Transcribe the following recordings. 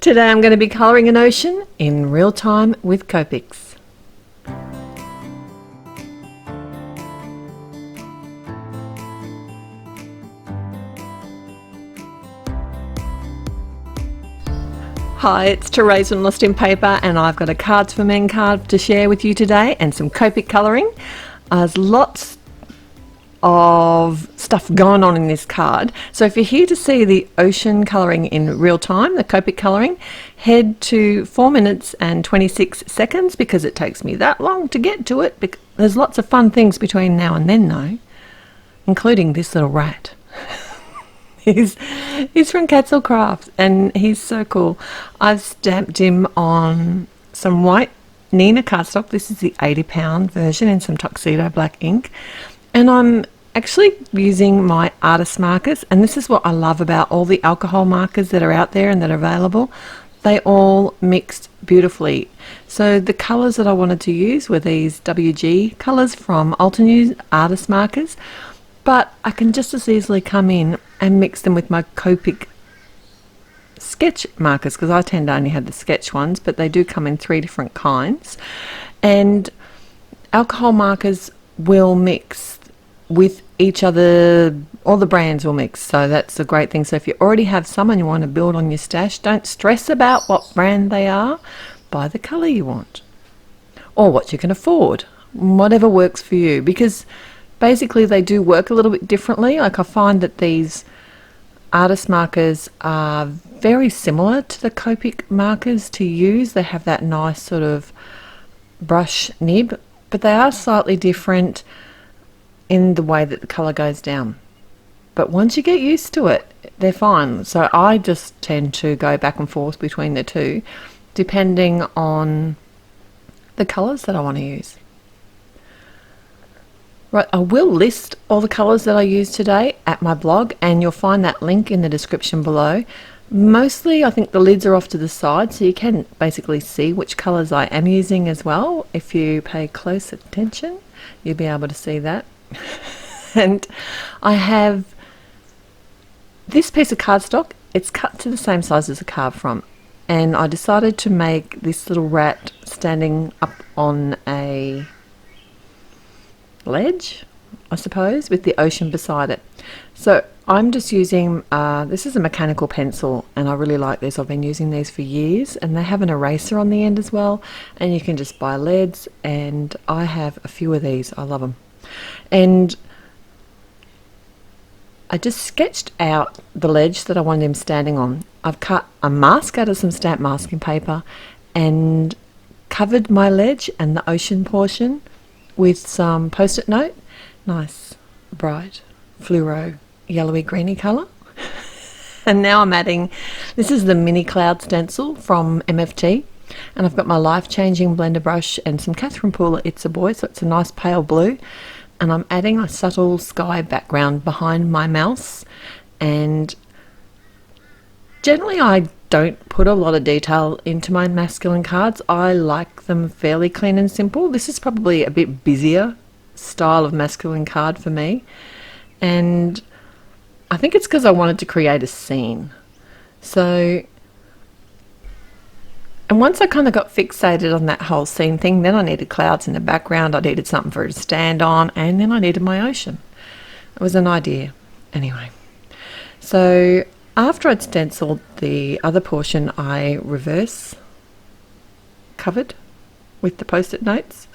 Today I'm going to be colouring an ocean in real time with Copics. Hi, it's Therese from Lostinpaper, and I've got a Cards for Men card to share with you today and some Copic colouring. There's lots of stuff going on in this card. So if you're here to see the ocean colouring in real time, the Copic colouring, head to 4 minutes and 26 seconds because it takes me that long to get to it. There's lots of fun things between now and then though, including this little rat. He's from Craft and he's so cool. I've stamped him on some white Nina cardstock. This is the 80-pound version in some tuxedo black ink. And I'm actually using my artist markers, and this is what I love about all the alcohol markers that are out there and that are available. They all mixed beautifully. So the colours that I wanted to use were these WG colours from Altenew artist markers, but I can just as easily come in and mix them with my Copic sketch markers, because I tend to only have the sketch ones, but they do come in 3 different kinds. And alcohol markers will mix with each other, all the brands will mix, so that's a great thing. So if you already have some and you want to build on your stash, don't stress about what brand they are. Buy the colour you want or what you can afford, whatever works for you, because basically they do work a little bit differently. Like I find that these artist markers are very similar to the Copic markers to use. They have that nice sort of brush nib, but they are slightly different in the way that the colour goes down. But once you get used to it, they're fine. So I just tend to go back and forth between the two depending on the colours that I want to use. Right, I will list all the colours that I used today at my blog, and you'll find that link in the description below. Mostly I think the lids are off to the side, so you can basically see which colours I am using as well. If you pay close attention, you'll be able to see that. And I have this piece of cardstock. It's cut to the same size as a card from, and I decided to make this little rat standing up on a ledge, I suppose, with the ocean beside it. So I'm just using this is a mechanical pencil, and I really like this. I've been using these for years, and they have an eraser on the end as well, and you can just buy leads, and I have a few of these. I love them. And I just sketched out the ledge that I wanted him standing on. I've cut a mask out of some stamped masking paper and covered my ledge and the ocean portion with some post-it note. Nice bright fluoro yellowy greeny colour. And now I'm adding, this is the mini cloud stencil from MFT, and I've got my life-changing blender brush and some Catherine Pooler It's a Boy, so it's a nice pale blue, and I'm adding a subtle sky background behind my mouse. And generally I don't put a lot of detail into my masculine cards. I like them fairly clean and simple. This is probably a bit busier style of masculine card for me, and I think it's because I wanted to create a scene. So, and once I kind of got fixated on that whole scene thing, then I needed clouds in the background, I needed something for it to stand on, and then I needed my ocean. It was an idea. Anyway, so after I'd stenciled the other portion, I reverse covered with the post-it notes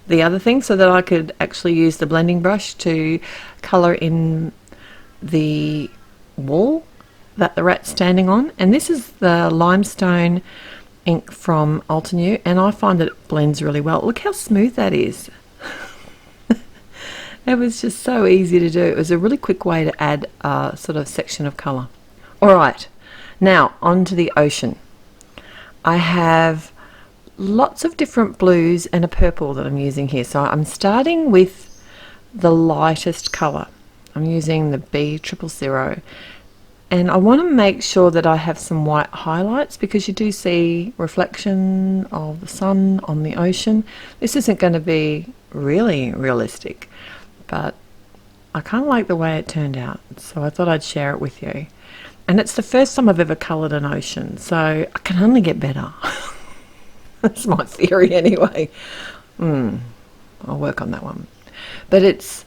the other thing, so that I could actually use the blending brush to colour in the wall that the rat's standing on. And this is the limestone ink from Altenew, and I find that it blends really well. Look how smooth that is. It was just so easy to do. It was a really quick way to add a sort of section of colour. Alright, now on to the ocean. I have lots of different blues and a purple that I'm using here. So I'm starting with the lightest colour. I'm using the B000, and I want to make sure that I have some white highlights, because you do see reflection of the sun on the ocean. This isn't going to be really realistic, but I kind of like the way it turned out, so I thought I'd share it with you. And it's the first time I've ever coloured an ocean, so I can only get better. That's my theory anyway. I'll work on that one. But it's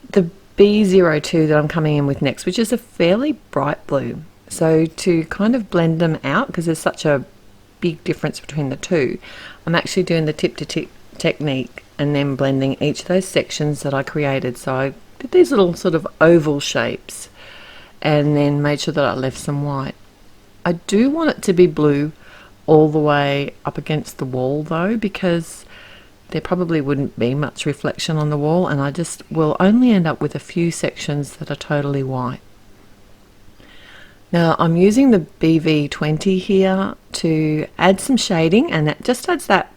the B02 that I'm coming in with next, which is a fairly bright blue. So to kind of blend them out, because there's such a big difference between the two, I'm actually doing the tip to tip technique and then blending each of those sections that I created. So I did these little sort of oval shapes and then made sure that I left some white. I do want it to be blue all the way up against the wall though, because there probably wouldn't be much reflection on the wall, and I just will only end up with a few sections that are totally white. Now I'm using the BV20 here to add some shading, and that just adds that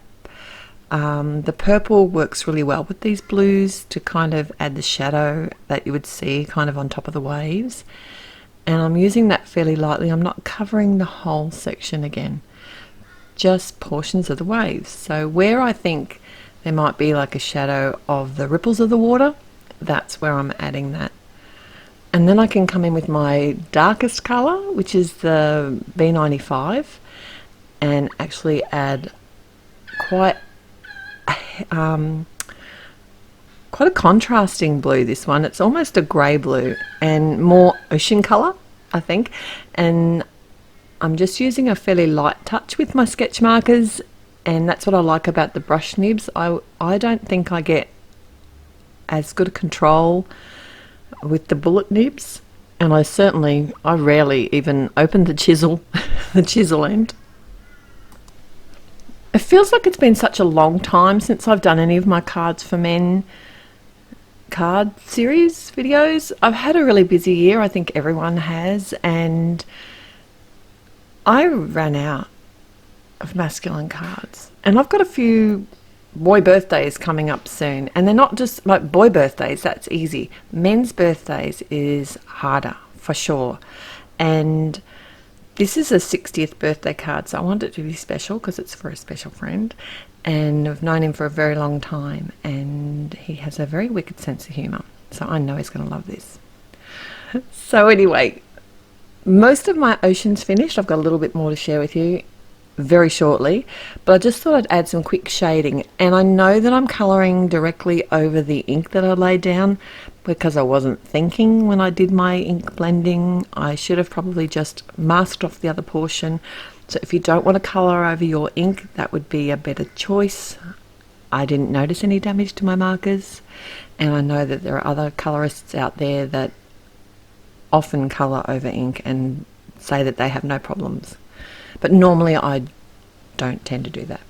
the purple works really well with these blues to kind of add the shadow that you would see kind of on top of the waves. And I'm using that fairly lightly. I'm not covering the whole section again, just portions of the waves. So where I think there might be like a shadow of the ripples of the water, that's where I'm adding that. And then I can come in with my darkest colour, which is the B95, and actually add quite a contrasting blue, this one. It's almost a grey blue and more ocean colour, I think. And I'm just using a fairly light touch with my sketch markers, and that's what I like about the brush nibs. I don't think I get as good a control with the bullet nibs, and I rarely even open the chisel the chisel end. It feels like it's been such a long time since I've done any of my Cards for Men card series videos. I've had a really busy year, I think everyone has, and I ran out of masculine cards, and I've got a few boy birthdays coming up soon, and they're not just like boy birthdays, that's easy. Men's birthdays is harder for sure, and this is a 60th birthday card, so I want it to be special because it's for a special friend, and I've known him for a very long time, and he has a very wicked sense of humour, so I know he's going to love this. So anyway, most of my ocean's finished. I've got a little bit more to share with you very shortly, but I just thought I'd add some quick shading, and I know that I'm colouring directly over the ink that I laid down because I wasn't thinking when I did my ink blending. I should have probably just masked off the other portion. So if you don't want to colour over your ink, that would be a better choice. I didn't notice any damage to my markers, and I know that there are other colourists out there that often colour over ink and say that they have no problems. But normally I don't tend to do that.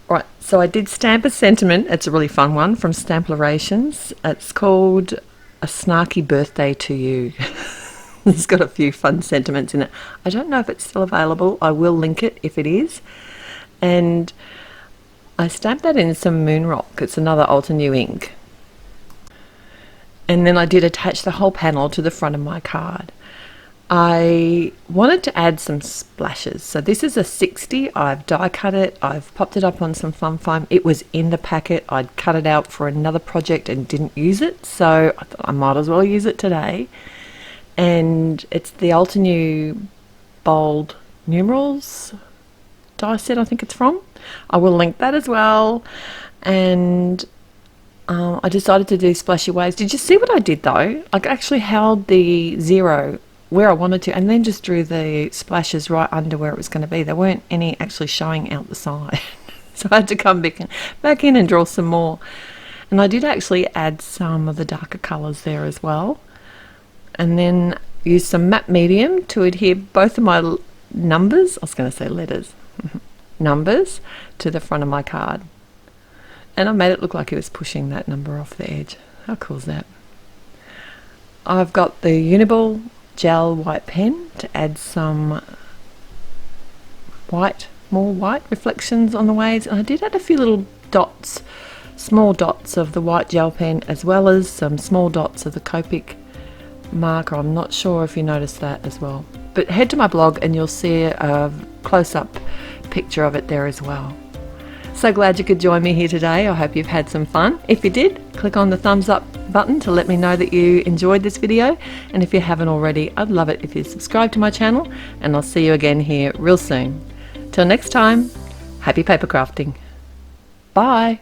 Right, so I did stamp a sentiment. It's a really fun one from Stamplerations. It's called A Snarky Birthday to You. It's got a few fun sentiments in it. I don't know if it's still available. I will link it if it is. And I stamped that in some Moon Rock. It's another Alta New ink. And then I did attach the whole panel to the front of my card. I wanted to add some splashes. So this is a 60. I've die cut it. I've popped it up on some fun foam. It was in the packet. I'd cut it out for another project and didn't use it, so I thought I might as well use it today. And it's the Alta New bold numerals die set, I think it's from. I will link that as well. And I decided to do splashy waves. Did you see what I did though? I actually held the 0 where I wanted to, and then just drew the splashes right under where it was going to be. There weren't any actually showing out the side. So I had to come back in and draw some more. And I did actually add some of the darker colours there as well. And then use some matte medium to adhere both of my numbers, I was going to say letters, numbers to the front of my card. And I made it look like it was pushing that number off the edge. How cool is that? I've got the Uniball gel white pen to add some more white reflections on the waves, and I did add a few little dots, small dots of the white gel pen, as well as some small dots of the Copic marker. I'm not sure if you noticed that as well, but head to my blog and you'll see a close-up picture of it there as well. So glad you could join me here today. I hope you've had some fun. If you did, click on the thumbs up button to let me know that you enjoyed this video. And if you haven't already, I'd love it if you subscribe to my channel, and I'll see you again here real soon. Till next time, happy paper crafting. Bye.